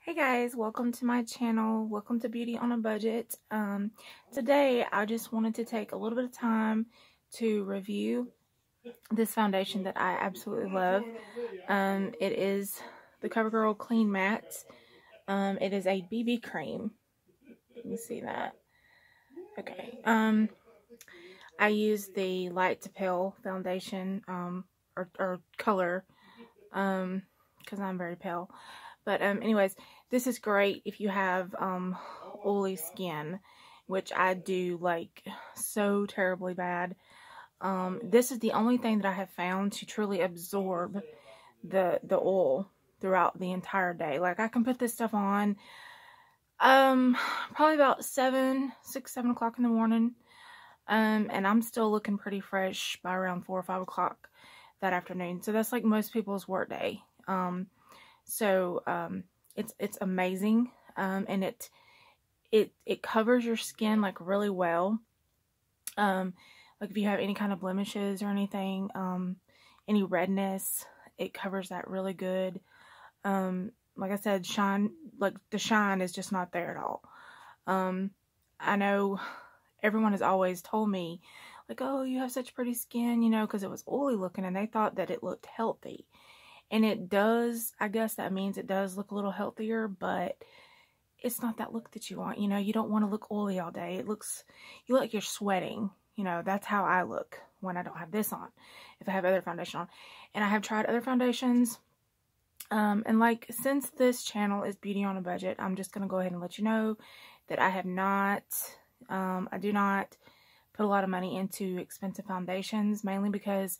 Hey guys, welcome to my channel. Welcome to Beauty on a Budget. Today I just wanted to take a little bit of time to review this foundation that I absolutely love. It is the Covergirl Clean Matte. It is a BB cream. You can see that. Okay. I use the Light to Pale foundation or color because I'm very pale. But anyways, this is great if you have oily skin, which I do like so terribly bad. This is the only thing that I have found to truly absorb the oil throughout the entire day. Like I can put this stuff on probably about 7 o'clock in the morning. And I'm still looking pretty fresh by around 4 or 5 o'clock that afternoon. So that's like most people's work day. It's amazing, and it covers your skin like really well. Like if you have any kind of blemishes or anything, any redness, it covers that really good. Like I said, the shine is just not there at all. I know everyone has always told me, like, oh, you have such pretty skin, you know, because it was oily looking, and they thought that it looked healthy. And it does, I guess that means it does look a little healthier, but it's not that look that you want. You know, you don't want to look oily all day. You look like you're sweating. You know, that's how I look when I don't have this on, if I have other foundation on. And I have tried other foundations. And like, since this channel is Beauty on a Budget, I'm just going to go ahead and let you know that I have not, I do not put a lot of money into expensive foundations, mainly because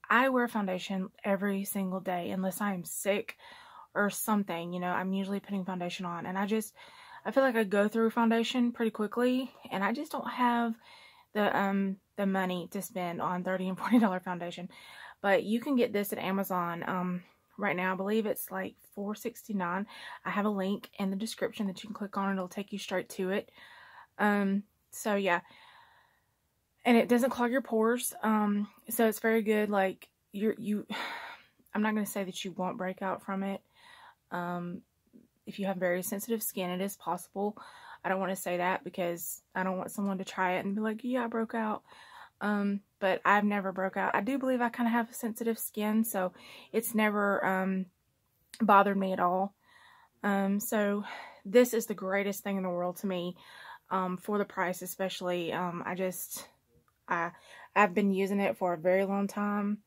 I wear foundation every single day unless I am sick or something. You know, I'm usually putting foundation on, and I feel like I go through foundation pretty quickly, and I just don't have the money to spend on $30 and $40 foundation. But you can get this at Amazon. Right now I believe it's like $4.69. I have a link in the description that you can click on, and it'll take you straight to it. So yeah. And it doesn't clog your pores, so it's very good. Like, I'm not going to say that you won't break out from it. If you have very sensitive skin, it is possible. I don't want to say that because I don't want someone to try it and be like, yeah, I broke out. But I've never broke out. I do believe I kind of have sensitive skin, so it's never bothered me at all. So this is the greatest thing in the world to me, for the price especially. I've been using it for a very long time.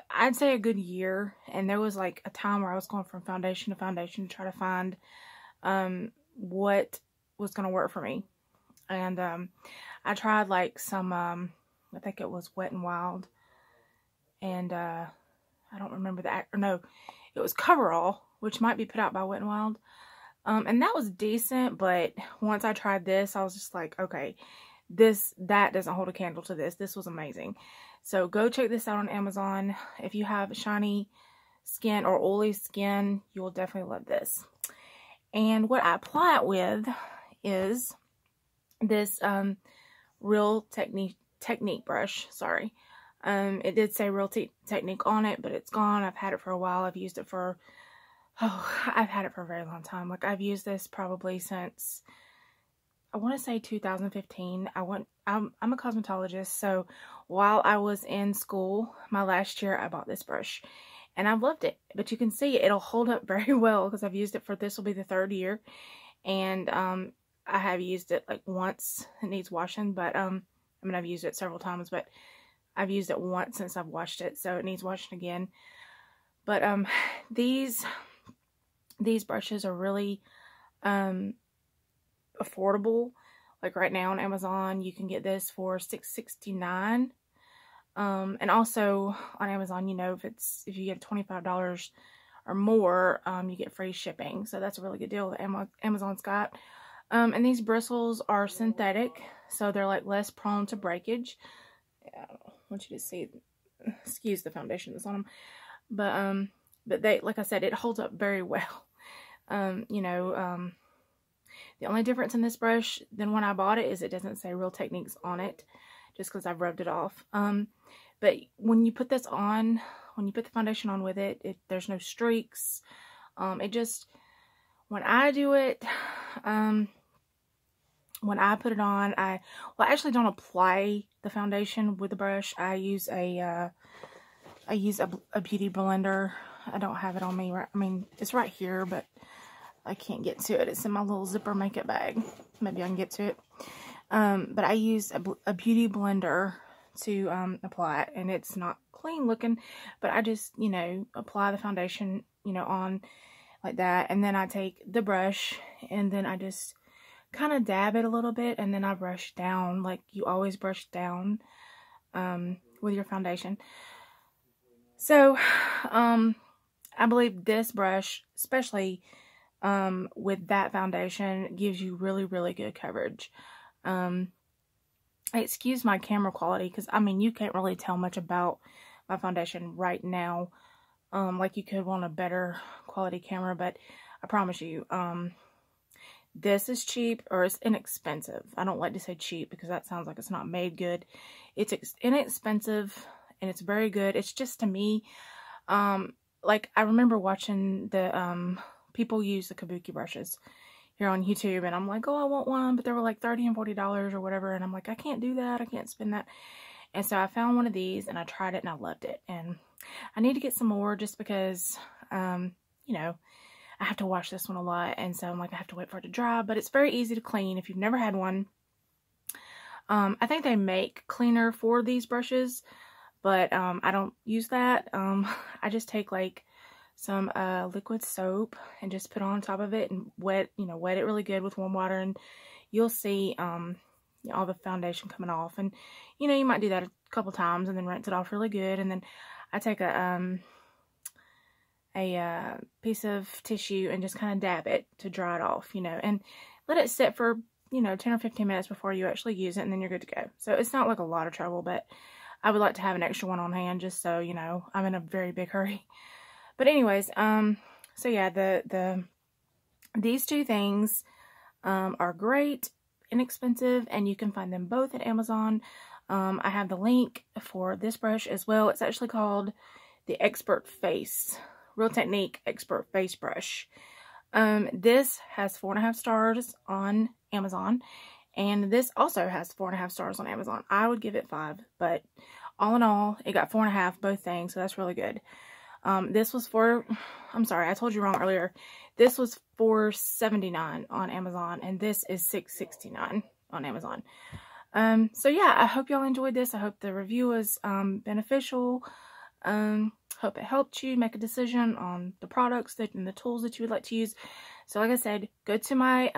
I'd say a good year, and there was like a time where I was going from foundation to foundation to try to find what was going to work for me. And I tried like some, I think it was Wet n Wild, and I don't remember that, or no, it was Coverall, which might be put out by Wet n Wild. And that was decent, but once I tried this, I was just like, okay, that doesn't hold a candle to this. This was amazing. So go check this out on Amazon. If you have shiny skin or oily skin, you will definitely love this. And what I apply it with is this Real Technique brush. Sorry. It did say Real Technique on it, but it's gone. I've had it for a while. I've used it for, I've had it for a very long time. Like, I've used this probably since, I want to say 2015. I'm a cosmetologist, so while I was in school, my last year, I bought this brush, and I've loved it. But you can see it'll hold up very well because I've used it for, this will be the 3rd year, and I have used it like once. It needs washing, but I mean, I've used it several times, but I've used it once since I've washed it, so it needs washing again. But these brushes are really affordable. Like right now on Amazon, you can get this for $6.69. And also on Amazon, you know, if you get $25 or more, you get free shipping. So that's a really good deal that Amazon's got. And these bristles are synthetic, so they're like less prone to breakage. Yeah, I want you to see, excuse the foundation that's on them, but they, like I said, it holds up very well. You know, the only difference in this brush than when I bought it is it doesn't say Real Techniques on it, just because I've rubbed it off. But when you put this on, when you put the foundation on with it, there's no streaks. It just, when I do it, when I put it on, I actually don't apply the foundation with the brush. I use a beauty blender. I don't have it on me right. I mean, it's right here, but I can't get to it. It's in my little zipper makeup bag. Maybe I can get to it. But I use a beauty blender to apply it, and it's not clean looking, but I just, you know, apply the foundation, you know, on like that, and then I take the brush, and then I just kind of dab it a little bit, and then I brush down, like you always brush down with your foundation. So I believe this brush, especially with that foundation, gives you really, really good coverage. Excuse my camera quality, because I mean, you can't really tell much about my foundation right now, like you could want a better quality camera, but I promise you, this is cheap, or it's inexpensive. I don't like to say cheap because that sounds like it's not made good. It's inexpensive, and it's very good. It's just, to me, like I remember watching the people use the kabuki brushes here on YouTube, and I'm like, oh, I want one, but they were like $30 and $40 or whatever, and I'm like, I can't do that. I can't spend that. And so I found one of these, and I tried it, and I loved it. And I need to get some more, just because, you know, I have to wash this one a lot, and so I'm like, I have to wait for it to dry, but it's very easy to clean if you've never had one. I think they make cleaner for these brushes, but I don't use that. I just take like some liquid soap and just put it on top of it and wet it really good with warm water, and you'll see all the foundation coming off. And you know, you might do that a couple times and then rinse it off really good, and then I take a piece of tissue and just kind of dab it to dry it off, you know, and let it sit for, you know, 10 or 15 minutes before you actually use it, and then you're good to go. So it's not like a lot of trouble, but I would like to have an extra one on hand, just so, you know, I'm in a very big hurry. But anyways, so yeah, these two things are great, inexpensive, and you can find them both at Amazon. I have the link for this brush as well. It's actually called the Expert Face, Real Technique Expert Face Brush. This has 4.5 stars on Amazon, and this also has 4.5 stars on Amazon. I would give it 5, but all in all, it got 4.5, both things, so that's really good. This was for, I'm sorry, I told you wrong earlier. This was $4.79 on Amazon, and this is $6.69 on Amazon. So yeah, I hope y'all enjoyed this. I hope the review was beneficial. Hope it helped you make a decision on the products and the tools that you would like to use. So like I said, go to my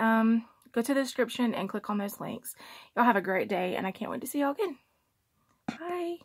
go to the description and click on those links. Y'all have a great day, and I can't wait to see y'all again. Bye.